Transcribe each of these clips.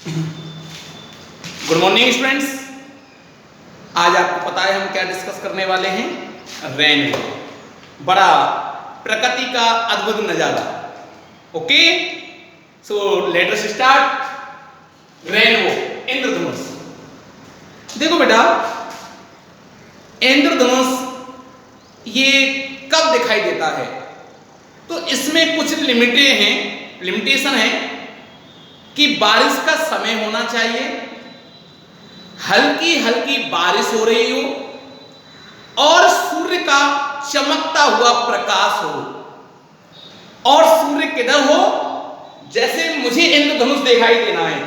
Good morning students. आज आपको पता है हम क्या डिस्कस करने वाले हैं? रेनबो, बड़ा प्रकृति का अद्भुत नजारा। Okay, so let us start. Rainbow, इंद्रधनुष। देखो बेटा, इंद्रधनुष ये कब दिखाई देता है? तो इसमें कुछ लिमिटेशन है कि बारिश का समय होना चाहिए, हल्की हल्की बारिश हो रही हो और सूर्य का चमकता हुआ प्रकाश हो। और सूर्य किधर हो? जैसे मुझे इंद्रधनुष दिखाई देना है,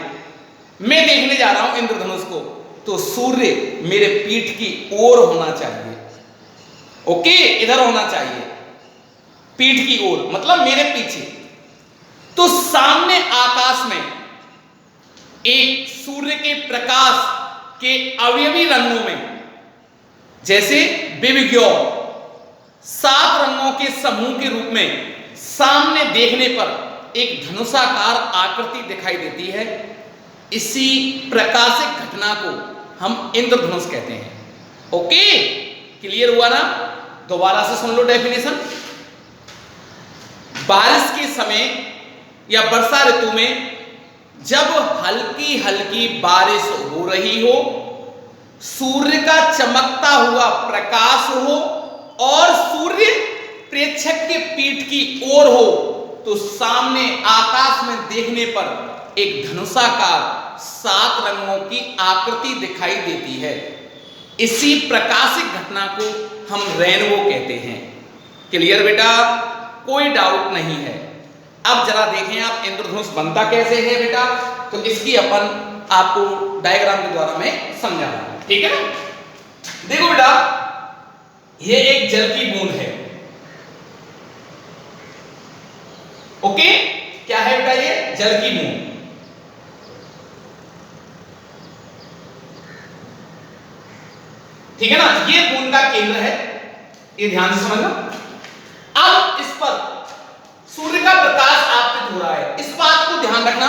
मैं देखने जा रहा हूं इंद्रधनुष को, तो सूर्य मेरे पीठ की ओर होना चाहिए। ओके, इधर होना चाहिए, पीठ की ओर मतलब मेरे पीछे। तो सामने आकाश में एक सूर्य के प्रकाश के अवयवी रंगों में, जैसे विविग्योर 7 रंगों के समूह के रूप में सामने देखने पर एक धनुषाकार आकृति दिखाई देती है। इसी प्रकाशिक घटना को हम इंद्रधनुष कहते हैं। ओके, क्लियर हुआ ना? दोबारा से सुन लो डेफिनेशन। बारिश के समय या वर्षा ऋतु में जब हल्की हल्की बारिश हो रही हो, सूर्य का चमकता हुआ प्रकाश हो और सूर्य प्रेक्षक के पीठ की ओर हो, तो सामने आकाश में देखने पर एक धनुषाकार 7 रंगों की आकृति दिखाई देती है। इसी प्रकाशिक घटना को हम रेनबो कहते हैं। क्लियर बेटा? कोई डाउट नहीं है। अब जरा देखें आप इंद्रधनुष बनता कैसे है बेटा, तो इसकी अपन आपको डायग्राम के द्वारा मैं समझा रहा हूं, ठीक है ना? देखो बेटा, ये एक जल की बूंद है। ओके, क्या है बेटा? ये जल की बूंद। ठीक है ना? ये बूंद का केंद्र है, ये ध्यान से समझना। अब इस पर सूर्य का प्रकाश आपतित हो रहा है। इस बात को ध्यान रखना,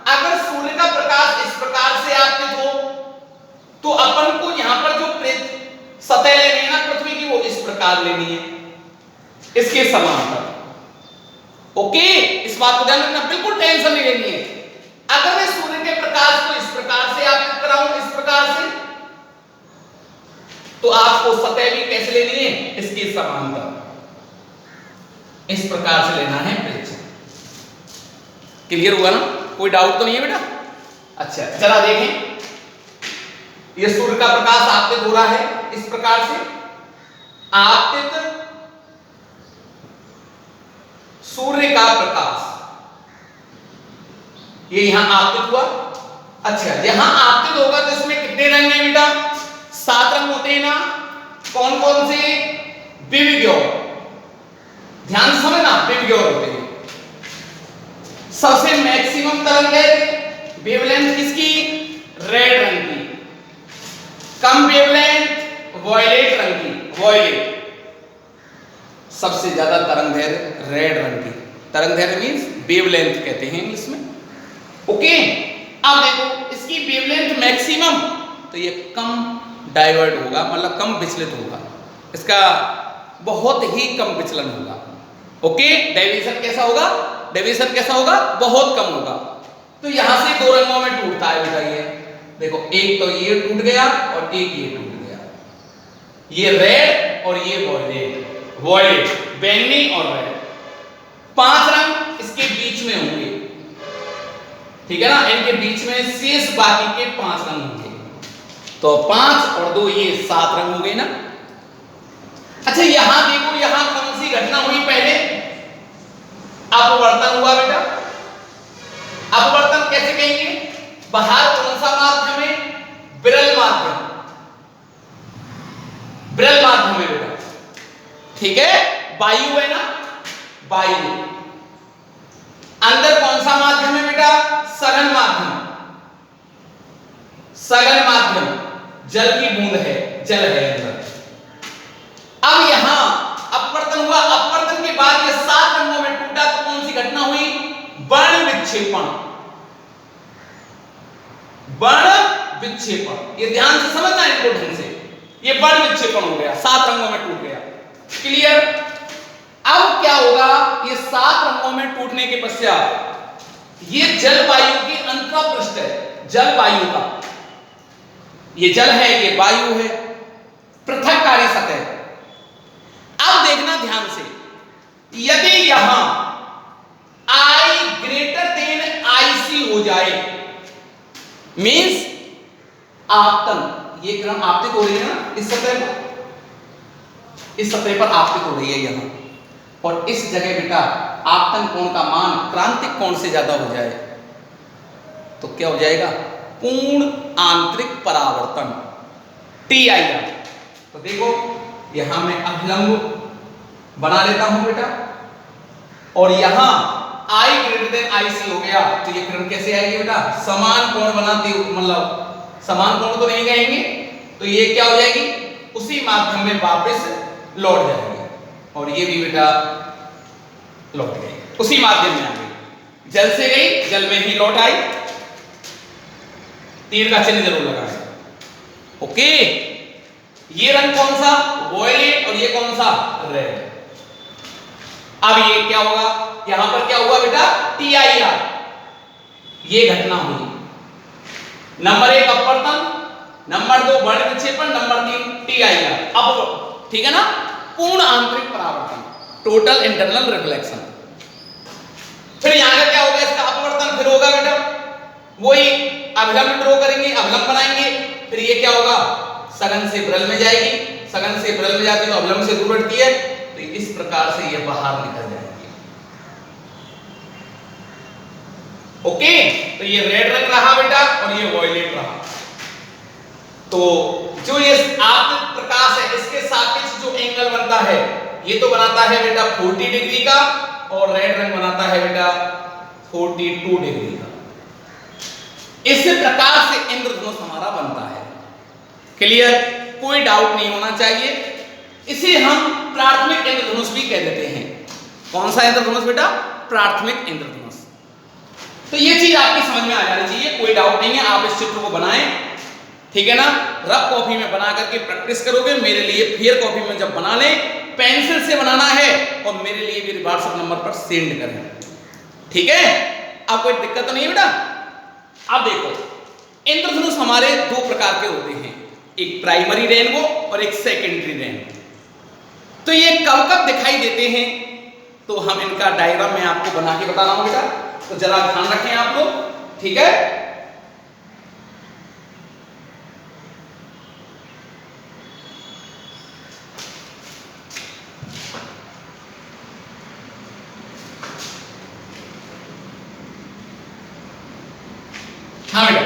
अगर सूर्य का प्रकाश इस प्रकार से आपतित हो तो अपन को यहां पर जो सतह लेनी है ना पृथ्वी की, वो इस प्रकार लेनी है, इसके समांतर। ओके, इस बात को ध्यान रखना, बिल्कुल टेंशन नहीं लेनी है। अगर मैं सूर्य के प्रकाश को इस प्रकार से आपतित कराऊं, इस प्रकार से, तो आपको सतह भी कैसे लेनी है? इसके समांतर, इस प्रकार से लेना है प्रेक्षक। क्लियर हुआ ना? कोई डाउट तो नहीं है बेटा? अच्छा, जरा देखें, यह सूर्य का प्रकाश आपतित हो रहा है इस प्रकार से। आपतित सूर्य का प्रकाश, ये यहां आपतित हुआ। अच्छा, यहां आपतित होगा तो इसमें कितने रंग हैं बेटा? 7 रंग होते हैं ना? कौन कौन से? विविग्योर, ध्यान से समझना, विविग्योर होते हैं। सबसे मैक्सिमम तरंग है वेवलेंथ किसकी? रेड रंग की। कम वेवलेंथ वॉयलेट रंग की। वॉयलेट सबसे ज्यादा तरंग दैर्घ्य रेड रंग की। तरंग दैर्घ्य मींस वेवलेंथ कहते हैं इंग्लिश में। ओके, अब देखो इसकी वेवलेंथ मैक्सिमम, तो ये कम डाइवर्ट होगा, मतलब कम विचलित होगा, इसका बहुत ही कम विचलन होगा। ओके, डेविएशन कैसा होगा? डेविएशन कैसा होगा? बहुत कम होगा। तो यहां से 2 रंगों में टूटता है बेटा। ये देखो, एक तो ये टूट गया और एक ये टूट गया। ये रेड और ये वॉयलेट, वॉयलेट बैंगनी और रेड, 5 रंग इसके बीच में होंगे। ठीक है ना? इनके बीच में शेष बाकी के 5 रंग होंगे। तो 5 और 2 ये 7 रंग हो गए ना? अच्छा, यहां देखो, यहां कौन सी घटना हुई? पहले अपवर्तन हुआ बेटा। अपवर्तन कैसे कहेंगे? बाहर कौन सा माध्यम है? विरल माध्यम। विरल माध्यम है बेटा। ठीक है, वायु है ना? वायु। अंदर कौन सा माध्यम है बेटा? सघन माध्यम। सघन माध्यम, जल की बूंद है, जल है अंदर। अब यहां अपवर्तन हुआ। अपवर्तन के बाद ये 7 रंगों में टूटा, तो कौन सी घटना हुई? वर्ण विक्षेपण। वर्ण विक्षेपण, ये ध्यान से समझना इनको ढंग से। ये वर्ण विक्षेपण हो गया, 7 रंगों में टूट गया। क्लियर? अब क्या होगा, ये 7 रंगों में टूटने के पश्चात ये जलवायु की अंतःपृष्ठ है, जलवायु का, ये जल है, ये वायु है, पृथककारी सतह। अब देखना ध्यान से, यदि यहां I ग्रेटर देन IC हो जाए, मीन्स आपतन, ये किरण आपतित हो रही है ना इस सतह पर, इस सतह पर आपतित हो रही है यहां, और इस जगह बेटा आपतन कोण का मान क्रांतिक कोण से ज्यादा हो जाए तो क्या हो जाएगा, पूर्ण आंतरिक परावर्तन, TIR। तो देखो यहां मैं अभिलंब बना लेता हूं बेटा, और यहां I ग्रेटर देन IC हो गया, तो ये किरण कैसे आएगी बेटा, समान कोण बनाती हुई, मतलब समान कोण तो नहीं कहेंगे, तो ये क्या हो जाएगी, उसी माध्यम में वापस लौट जाएगी, और ये भी बेटा लौट गई, उसी माध्यम में आ गई, जल से गई जल में ही लौट आई। तीर का चिन्ह जरूर लगाएं। ओके, ये रंग कौन सा, वॉयलेट, और ये कौन सा, रेड। अब ये क्या होगा, यहां पर क्या हुआ बेटा, TIR, ये घटना हुई। नंबर 1 अपवर्तन, नंबर 2 वर्ण विक्षेपण, नंबर 3 TIR। अब ठीक है ना, पूर्ण आंतरिक परावर्तन, टोटल इंटरनल रिफ्लेक्शन। फिर यहां का क्या होगा, इसका अपवर्तन फिर होगा बेटा, वही अभिलंब ड्रॉ करेंगे, अभिलंब बनाएंगे, फिर ये क्या होगा, सघन से विरल में जाएगी, सघन से विरल में जाती है तो अभिलंब से दूर बढ़ती है, तो इस प्रकार से ये बाहर निकल जाएगी। ओके, तो ये रेड रंग रहा बेटा, और ये वॉयलेट रहा। तो जो ये आपतित प्रकाश है, इसके सापेक्ष जो एंगल बनता है, ये तो बनाता है बेटा 40 डिग्री का, और रेड रंग बनाता है बेटा 42 डिग्री का। इस प्रकार से इंद्रधनुष हमारा बनता है। क्लियर? कोई डाउट नहीं होना चाहिए। इसे हम प्राथमिक इंद्रधनुष भी कह देते हैं। कौन सा इंद्रधनुष बेटा, प्राथमिक इंद्रधनुष। तो ये चीज आपकी समझ में आ जानी चाहिए, कोई डाउट नहीं है। आप इस चित्र को बनाएं, ठीक है ना, रफ कॉपी में बना करके प्रैक्टिस करोगे। मेरे लिए फेयर कॉपी में जब बना लें, पेंसिल से बनाना है, और मेरे लिए मेरे व्हाट्सएप नंबर पर सेंड करें, ठीक है। अब कोई दिक्कत तो नहीं है बेटा। अब देखो, इंद्रधनुष हमारे 2 प्रकार के होते हैं, एक प्राइमरी रेनबो और एक सेकेंडरी रेनबो। तो ये कब कब दिखाई देते हैं, तो हम इनका डायग्राम मैं आपको बना के बता रहा हूं बेटा, तो जरा ध्यान रखें आप लोग, ठीक है। हाँ बेटा,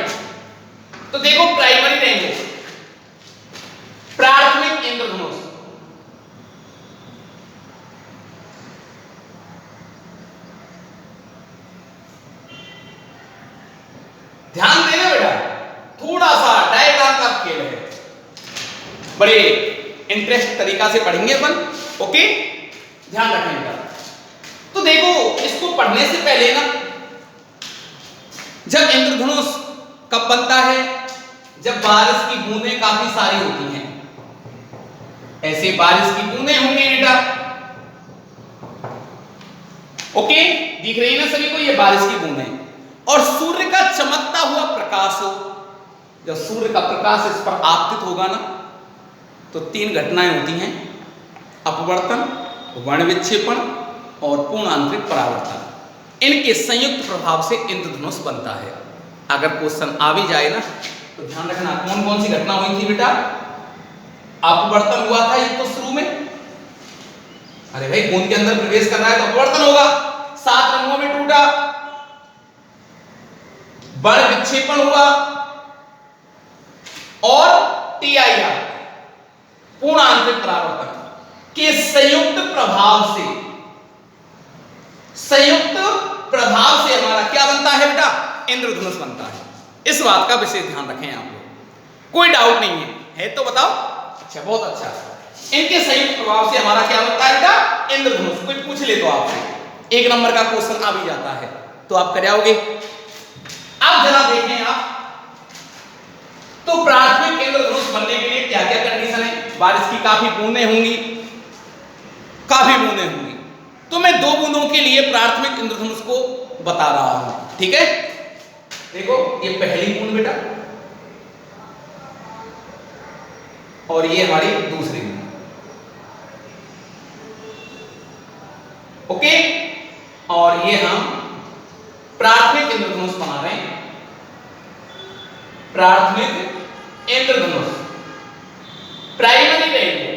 तो देखो प्राइमरी रेनबो, प्राथमिक इंद्रधनुष। ध्यान देना बेटा, थोड़ा सा डायग्राम का खेल है, बड़े इंटरेस्ट तरीका से पढ़ेंगे अपन। ओके, ध्यान रखें बेटा। तो देखो, इसको पढ़ने से पहले ना, जब इंद्रधनुष कब बनता है, जब बारिश की बूंदें काफी सारी होती हैं, ऐसे बारिश की बूंदें होंगी बेटा। ओके, दिख रही है ना सभी को, ये बारिश की बूंदें, और सूर्य का चमकता हुआ प्रकाश हो। जब सूर्य का प्रकाश इस पर आपतित होगा ना, तो 3 घटनाएं होती हैं, अपवर्तन, वर्ण विक्षेपण और पूर्ण आंतरिक परावर्तन। इनके संयुक्त प्रभाव से इंद्रधनुष बनता है। अगर क्वेश्चन आ भी जाए ना, तो ध्यान रखना कौन कौन सी घटना हुई थी बेटा। अपवर्तन हुआ था एक तो शुरू में, अरे भाई बूंद के अंदर प्रवेश कर रहा है तो अपवर्तन होगा, 7 रंगों में टूटा। वर्ण विक्षेपण हुआ, और TIR, पूर्ण आंतरिक परावर्तन के संयुक्त प्रभाव से हमारा क्या बनता है बेटा, इंद्रधनुष बनता है। इस बात का विशेष ध्यान रखें आप लोग, कोई डाउट नहीं है तो बताओ। अच्छा, बहुत अच्छा। इनके संयुक्त प्रभाव से हमारा क्या बनता है बेटा, इंद्रधनुष। कोई पूछ ले तो आपसे 1 नंबर का क्वेश्चन आ भी जाता है, तो आप कर आओगे। अब जरा देखें आप, बारिश की काफी बूंदें होंगी, काफी बूंदें होंगी, तो मैं 2 बूंदों के लिए प्राथमिक इंद्रधनुष को बता रहा हूं। ठीक है, देखो ये पहली बूंद बेटा और ये हमारी दूसरी बूंद। ओके, और ये हम प्राथमिक इंद्रधनुष बना रहे हैं, प्राथमिक इंद्रधनुष, प्राइमरी रेनबो।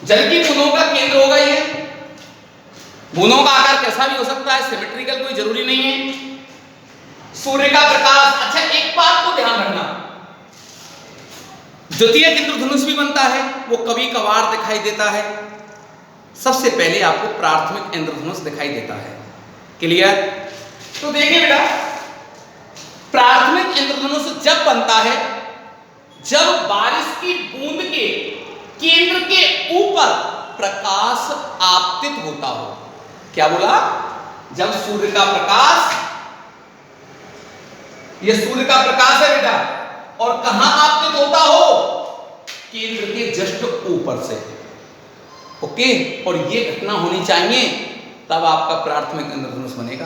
जल की बूंदों का केंद्र होगा ये। बूंदों का आकार कैसा भी हो सकता है, सिमेट्रिकल कोई जरूरी नहीं है। सूर्य का प्रकाश, अच्छा एक बात को ध्यान रखना, द्वितीयक इंद्रधनुष भी बनता है, वो कभी कभार दिखाई देता है, सबसे पहले आपको प्राथमिक इंद्रधनुष दिखाई देता है। क्लियर? तो देखिए बेटा, प्राथमिक इंद्रधनुष जब बनता है जब बारिश की बूंद के केंद्र के ऊपर प्रकाश आपतित होता हो। क्या बोला? जब सूर्य का प्रकाश, ये सूर्य का प्रकाश है बेटा, और कहां आपतित होता हो? केंद्र के जस्ट ऊपर से। ओके, और ये घटना होनी चाहिए, तब आपका प्राथमिक इंद्रधनुष बनेगा।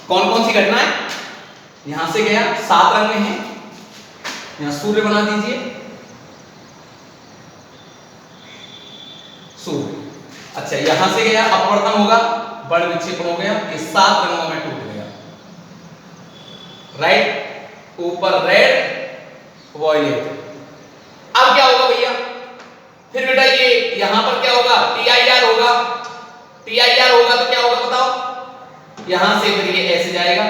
कौन कौन सी घटना है? यहां से गया, 7 रंग में है, यहां सूर्य बना दीजिए, सूर्य। अच्छा यहां से गया, अपवर्तन होगा, बड़ विक्षेपण हो गया, ये 7 रंगों में टूट गया। राइट, ऊपर रेड, वॉयलेट। अब क्या होगा भैया? फिर बेटा ये यहां पर क्या होगा? TIR होगा। TIR होगा तो क्या होगा बताओ? यहां से फिर ये ऐसे जाएगा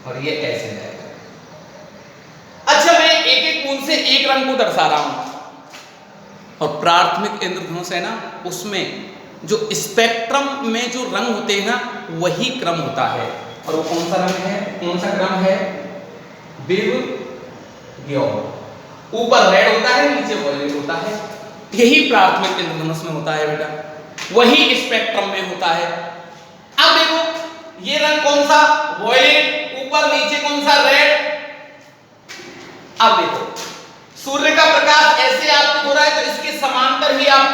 और ये ऐसे जाएगा। अच्छा मैं एक एक बूंद से एक रंग को दर्शा रहा हूं, और प्राथमिक इंद्रधनुष है ना, उसमें जो स्पेक्ट्रम में जो रंग होते हैं ना, वही क्रम होता है। और वो कौन सा रंग है, कौन सा क्रम है? विव, ऊपर रेड होता है, नीचे वॉयलेट होता है। यही प्राथमिक इंद्रधनुष में होता है बेटा, वही स्पेक्ट्रम में होता है। अब देखो ये रंग कौन सा? वॉयलेट, ऊपर नीचे कौन सा? रेड। अब देखो सूर्य का प्रकाश ऐसे आपतित हो रहा है, तो इसके समांतर ही आप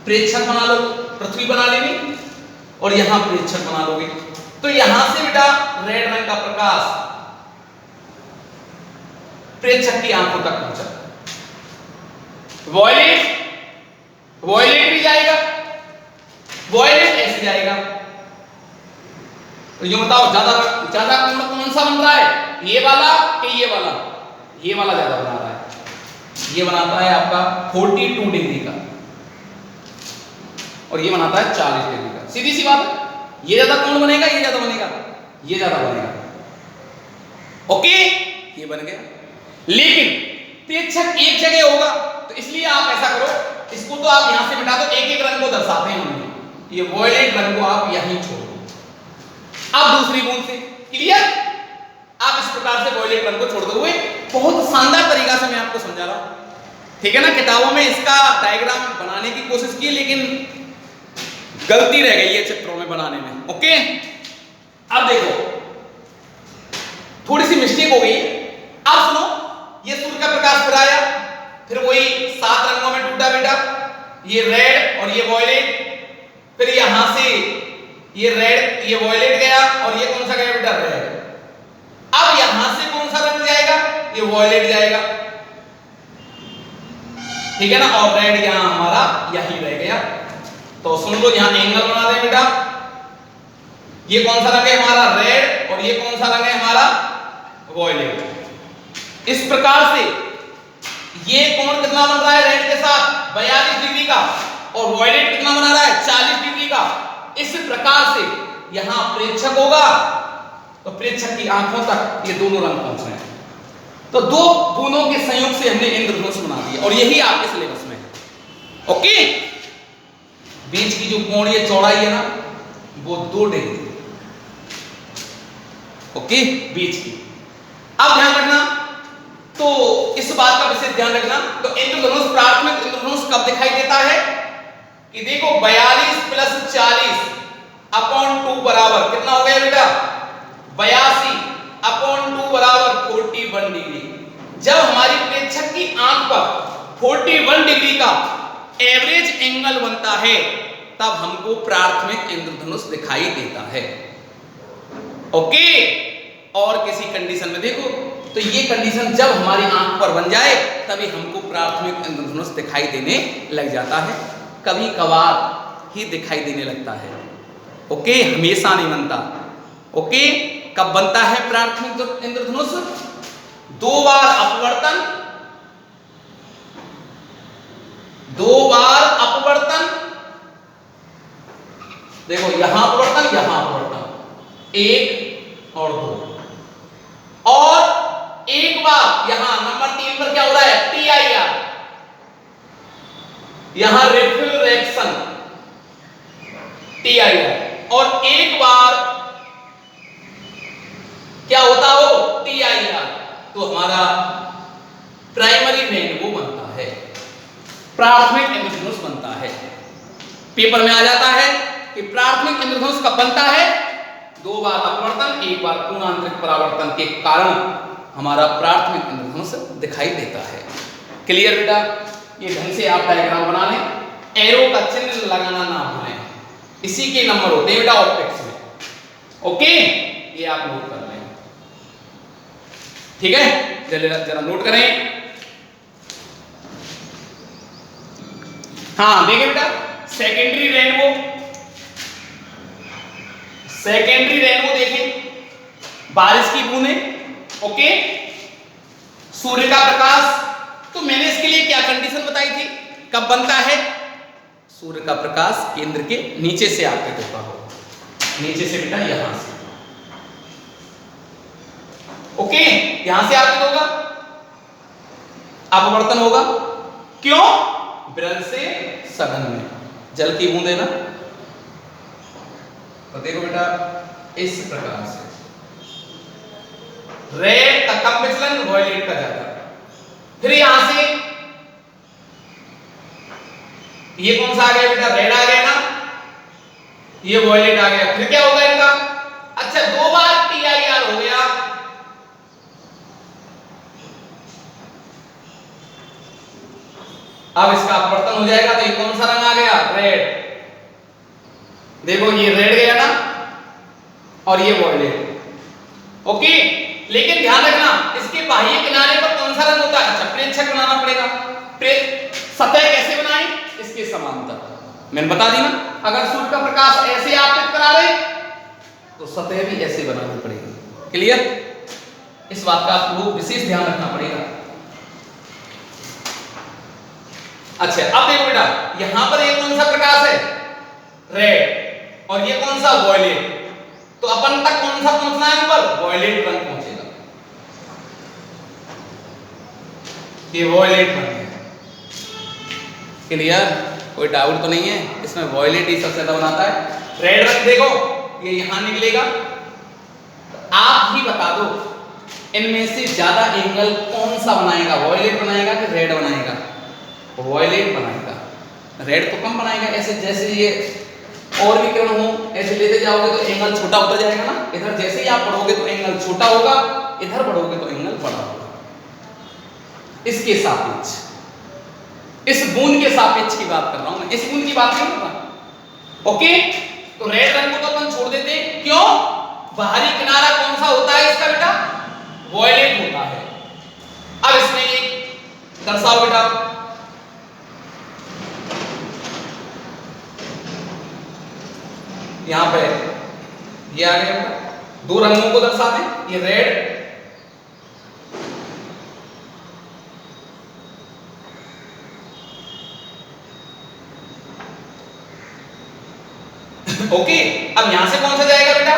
प्रेक्षक बना लो, पृथ्वी बना लेंगे, और यहां प्रेक्षक बना लोगे। तो यहां से बेटा रेड रंग का प्रकाश प्रेक्षक की आंखों तक पहुंचा। वॉयलेट, वॉयलेट भी जाएगा, वॉयलेट ऐसे जाएगा। तो ये बताओ ज्यादा ज्यादा कौन सा बन रहा है? ये वाला कि ये वाला? ये वाला ज्यादा बना रहा है। ये बनाता है आपका 42 डिग्री का, और ये बनाता है 40 डिग्री का। सीधी सी बात है, ये ज्यादा कौन बनेगा? ये ज्यादा बनेगा, ये ज्यादा बनेगा। ओके, ये बन गया। लेकिन प्रेक्षक एक जगह होगा, तो इसलिए आप ऐसा करो, इसको तो आप यहां से मिटा दो, एक एक रंग को दर्शाते हैं हमने, ये वॉयलेट रंग को आप यहीं छोड़ दो। अब दूसरी बूंद से, क्लियर? आप इस प्रकार से वॉयलेट रंग को छोड़ दोगे। बहुत शानदार तरीका से मैं आपको समझा रहा हूं, ठीक है ना। किताबों में इसका डायग्राम बनाने की कोशिश की, लेकिन गलती रह गई है चित्रों में बनाने में। ओके, अब देखो थोड़ी सी मिस्टेक हो गई। अब सुनो, ये सूर्य का प्रकाश फिर आया, फिर वही 7 रंगों में टूटा बेटा, ये रेड और ये वॉयलेट। फिर यहां से ये रेड, ये वॉयलेट गया, और ये कौन सा गया बेटा? रेड। अब यहां से कौन सा रंग जाएगा? ये वॉयलेट जाएगा, ठीक है ना। और रेड यहां हमारा यही रह गया। तो सुन लो, यहां एंगल बना दें बेटा। ये कौन सा रंग है हमारा? रेड, और ये कौन सा रंग है हमारा? वॉयलेट। इस प्रकार से ये कोण कितना बन रहा है रेड के साथ? 42 डिग्री का, और वॉयलेट कितना बना रहा है? 40 डिग्री का। इस प्रकार से यहां प्रेक्षक होगा, तो प्रेक्षक की आंखों तक ये दोनों रंग पहुंच रहे हैं। तो 2 बूंदों के संयोग से हमने इंद्रधनुष बना दिया, और यही आपके सिलेबस में है। ओके, बीच की जो कोणीय चौड़ाई है ना, वो 2 डिग्री। ओके, बीच की। अब ध्यान रखना, तो इस बात का विशेष ध्यान रखना। तो इंद्रधनुष, प्राथमिक इंद्रधनुष कब दिखाई देता है? कि देखो 42 + 40 अपॉन 2 बराबर कितना हो गया बेटा? 82 अपॉन 2 बराबर 41 डिग्री। जब हमारी प्रेक्षक की आंख पर 41 डिग्री का एवरेज एंगल बनता है तब हमको प्राथमिक इंद्रधनुष दिखाई देता है। ओके, और किसी कंडीशन में देखो तो ये कंडीशन जब हमारी आंख पर बन जाए तभी हमको प्राथमिक इंद्रधनुष दिखाई देने लग जाता है। कभी कभार ही दिखाई देने लगता है। ओके, हमेशा नहीं बनता। ओके, कब बनता है प्राथमिक इंद्रधनुष? 2 बार अपवर्तन, 2 बार अपवर्तन, देखो यहां अपवर्तन, यहां अपवर्तन, 1 और 2, और एक बार यहां नंबर 3 पर क्या हो रहा है? TIR, यहां रिफ्लेक्शन, TIR, और एक बार क्या होता हो? TIR, तो हमारा प्राइमरी रेनबो बनता है, प्राथमिक इंद्रधनुष बनता है। पेपर में आ जाता है कि प्राथमिक इंद्रधनुष कब बनता है? 2 बार अपवर्तन, 1 बार पूर्णांतरिक परावर्तन के कारण हमारा प्राथमिक इंद्रधनुष दिखाई देता है। क्लियर बेटा? ये ढंग से आप डायग्राम बना लें, एरो का चिन्ह लगाना ना भूलें, इसी के नंबर होते हैं बेटा ऑप्टिक्स में। ओके, ये आप नोट कर लें, ठीक है? जरा नोट करें। हाँ देखिए बेटा, सेकेंडरी रेनबो, सेकेंडरी रेनबो देखें, बारिश की बूंदें। ओके, सूर्य का प्रकाश, तो मैंने इसके लिए क्या कंडीशन बताई थी, कब बनता है? सूर्य का प्रकाश केंद्र के नीचे से आपतित होता हो, नीचे से बेटा यहां से। ओके, यहां से आपतित होगा, अपवर्तन होगा, क्यों? विरल से सघन में जल की बूंदें ना, तो देखो बेटा इस प्रकार से रेड का कम विचलन, वॉयलेट का ज्यादा। फिर यहां से ये कौन सा आ गया बेटा? रेड आ गया ना, ये वॉयलेट आ गया। फिर क्या होगा इनका? अच्छा, 2 बार TIR हो गया, अब इसका अपवर्तन हो जाएगा, तो ये कौन सा रंग आ गया? रेड। देखो ये रेड गया ना, और ये वॉयलेट। ओके, लेकिन ध्यान रखना इसके बाह्य किनारे पर कौन सा रंग होता है? अच्छा, प्रेक्षक बनाना पड़ेगा। सतह कैसे बनाए? इसके समांतर, मैंने बता दी ना, अगर सूर्य का प्रकाश ऐसे आपतित करा रहे तो सतह भी ऐसे बनानी पड़ेगी। क्लियर? इस बात का आपको विशेष ध्यान रखना पड़ेगा। अच्छा, अब देखो बेटा, यहां पर एक कौन सा प्रकाश है? रेड, और ये कौन सा? वॉयलेट। तो अपन तक कौन सा पहुंचना है? ऊपर वॉयलेट रंग पहुंचेगा, ये वॉयलेट रंग है। क्लियर? कोई डाउट तो नहीं है इसमें? वॉयलेट ही सबसे ज्यादा बनाता है। रेड रंग देखो ये यहां निकलेगा, तो आप ही बता दो इनमें से ज्यादा एंगल कौन सा बनाएगा? वॉयलेट बनाएगा कि रेड बनाएगा? वॉयलेट बनाएगा। रेड तो कम बनाएगा, ऐसे जैसे ये और भी किरण हो ऐसे लेते जाओगे तो एंगल छोटा होता जाएगा ना, इधर जैसे ही आप बढ़ोगे तो एंगल छोटा होगा, इधर बढ़ोगे तो एंगल बड़ा होगा। इसके सापेक्ष, इस बूंद के सापेक्ष की बात कर रहा हूं मैं, इस बूंद की बात नहीं कर रहा। ओके, तो रेड रंग को तो अपन छोड़ देते हैं, क्यों? बाहरी किनारा कौन सा होता है इसका बेटा? वॉयलेट होता है। अब इसमें एक दर्शाओ बेटा, यहां पे ये आ गया, 2 रंगों को दर्शाते हैं, ये रेड, ओके। अब यहां से कौन सा जाएगा बेटा?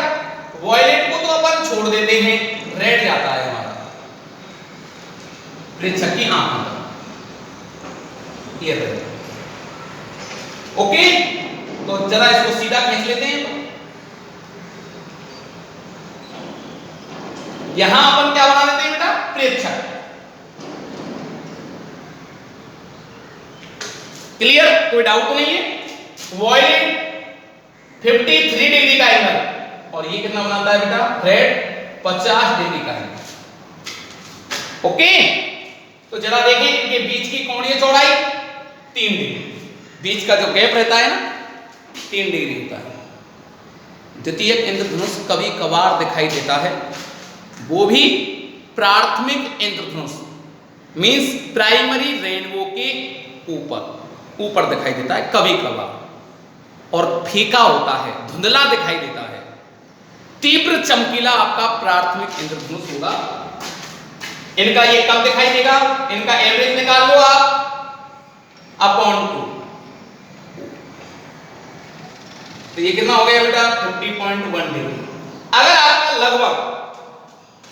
वॉयलेट को तो अपन छोड़ देते हैं, रेड जाता है हमारा प्रेक्षक की आंख में, ये रेड। ओके, तो जरा इसको सीधा खींच लेते हैं। यहां अपन क्या बना लेते हैं बेटा? प्रेक्षक। क्लियर? कोई डाउट तो नहीं है? वॉयलेट 53 डिग्री का एंगल, और ये कितना बनाता है बेटा? रेड 50 डिग्री का एंगल। ओके, तो जरा देखें इनके बीच की कोणीय चौड़ाई 3 डिग्री, बीच का जो गैप रहता है ना 3 डिग्री होता है। द्वितीयक इंद्रधनुष कभी कभार दिखाई देता है, वो भी प्राथमिक इंद्रधनुष मीन्स प्राइमरी रेनबो के ऊपर दिखाई देता है कभी कभार, और फीका होता है, धुंधला दिखाई देता है। तीव्र चमकीला आपका प्राथमिक इंद्रधनुष होगा। इनका ये कब दिखाई देगा, इनका एवरेज निकाल लो आप अपॉन 2, तो ये कितना हो गया बेटा 50.1 डिग्री। अगर आपका लगभग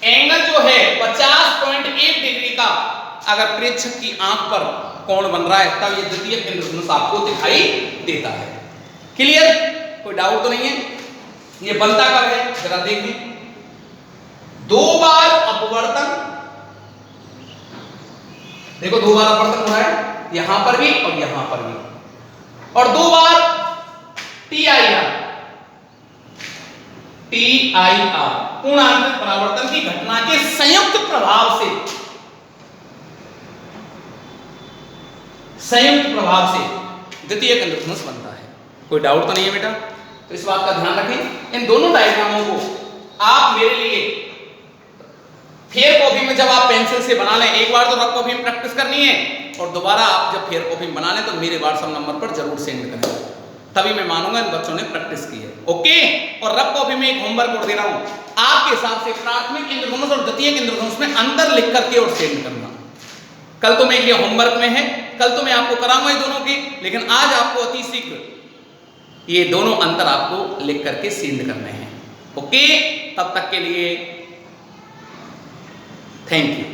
एंगल जो है 50.1 डिग्री का अगर प्रेक्षक की आंख पर कोण बन रहा है तब ये द्वितीयक इंद्रधनुष आपको दिखाई देता है। क्लियर, कोई डाउट तो नहीं है? ये बनता कब है जरा देखें, 2 बार अपवर्तन, देखो 2 बार अपवर्तन हो रहा है यहां पर भी और यहां पर भी, और 2 बार TIR पूर्णांक परावर्तन की घटना के संयुक्त प्रभाव से द्वितीयक इंद्रधनुष बनता है। कोई डाउट तो नहीं है बेटा? तो इस बात का ध्यान रखें। इन दोनों डायग्रामों को आप मेरे लिए फेयर कॉपी में जब आप पेंसिल से बना लें, एक बार तो रफ कॉपी में प्रैक्टिस करनी है और दोबारा आप जब फेयर कॉपी में बना लें तो मेरे व्हाट्सएप नंबर पर जरूर सेंड करें, तभी मैं मानूंगा इन बच्चों ने प्रैक्टिस की है। ओके, और रफ कॉपी में एक होमवर्क और दे रहा हूं, आपके हिसाब से प्राथमिक इंद्रधनुष और द्वितीयक इंद्रधनुष में अंतर लिख करके और सेंड करना। कल तो मैं ये होमवर्क में है, कल तो मैं आपको कराऊंगा ये दोनों की, लेकिन आज आपको अति शीघ्र ये दोनों अंतर आपको लिख करके सेंड करने हैं। ओके, तब तक के लिए थैंक यू।